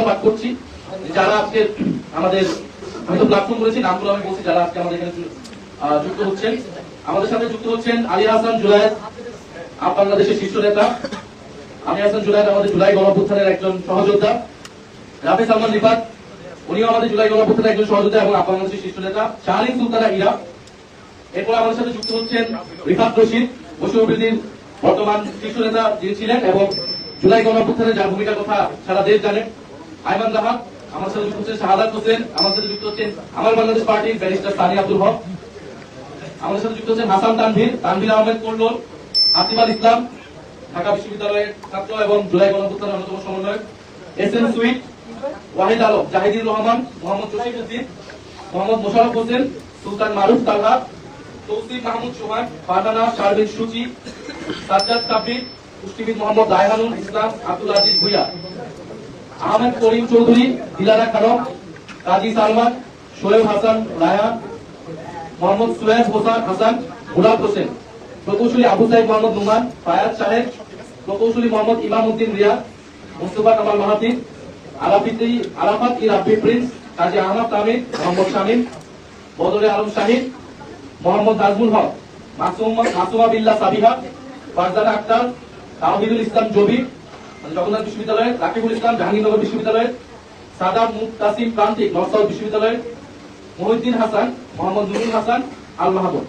পাঠ করছি যারা আজকে আমাদের হয়তো প্ল্যাটফর্ম করেছি, নামগুলো আমি বলছি যারা আজকে আমাদের এখানে যুক্ত হচ্ছেন। আমাদের সাথে যুক্ত হচ্ছেন আলী হাসান জুলায়েদ, বাংলাদেশের শীর্ষ নেতা। আলী হাসান জুলায়েদ আমাদের জুলাই গণঅভ্যুত্থানের একজন সহযোদ্ধা। রাফি সালমান রিফাত, উনিও আমাদের জুলাই গণঅভ্যুত্থানের একজন সহযোদ্ধা এবং বাংলাদেশের শীর্ষ নেতা। শাহরিন সুলতানা ইরা। এরপর আমাদের সাথে যুক্ত হচ্ছেন রিফাত রশিদ, বৈষম্যবিরোধীর বর্তমান শীর্ষ নেতা যিনি ছিলেন এবং জুলাই গণঅভ্যুত্থানের যার ভূমিকার কথা সারা দেশ জানে। আইমান জাহাদ। আমার সাথে যুক্ত হচ্ছেন শাহাদাত হোসেন। আমার সাথে যুক্ত হচ্ছেন আমার বাংলাদেশ পার্টির ব্যারিস্টার সানি আব্দুল হক। আমাদের সাথে যুক্ত হচ্ছেন হাসান তানভীর আহমেদ কোল্লোল, আতিফ আল ইসলাম, ঢাকা বিশ্ববিদ্যালয়ের ছাত্র এবং জুলাই গণঅভ্যুত্থানের অন্যতম সমন্বয়ক। এস এম সুইট, ওয়াহিদ আলম, জাহিদুর রহমান, মোহাম্মদ জসিমউদ্দিন, মোহাম্মদ মোশাররফ হোসেন, সুলতান মারুফ তালহা, তৌসিফ মাহমুদ সোহান, ফারহানা শারমিন সুচি, সাজ্জাদ কাবির, পুষ্টিবিদ মোহাম্মদ রায়হানুল ইসলাম, আব্দুল আজিজ ভুইয়া, আহমেদ করিম চৌধুরী, দিলারা খানম, কাজী সালমান, শোয়েব হাসান রায়হান, মোহাম্মদ সুয়েব হাসান, মুরাদ হোসেন, প্রকৌশলী আবু সাইদ মোহাম্মদ নুমান, ফায়াজ সাহেব, প্রকৌশলী মোহাম্মদ ইমাম উদ্দিন রিয়াদ, মুস্তফা কামাল মাহাতির, আরাফাত ই রাব্বি প্রিন্স, কাজী আহমদ তামির, মোহাম্মদ শামীম, বদরে আলম শাহিদ, মোহাম্মদ নাজমুল হক, মাসুমা বিল্লাহ সাবিহা, ফারজানা আক্তার, তাওহিদুল ইসলাম জবির, জগন্নাথ বিশ্ববিদ্যালয়, রাকিবুল ইসলাম জাহাঙ্গীরনগর বিশ্ববিদ্যালয়, সাদাব মুতাসিম প্রান্তিক নর্থ সাউথ বিশ্ববিদ্যালয়, মহিউদ্দিন হাসান, মোহাম্মদ নুরুল হাসান আল মাহবুব।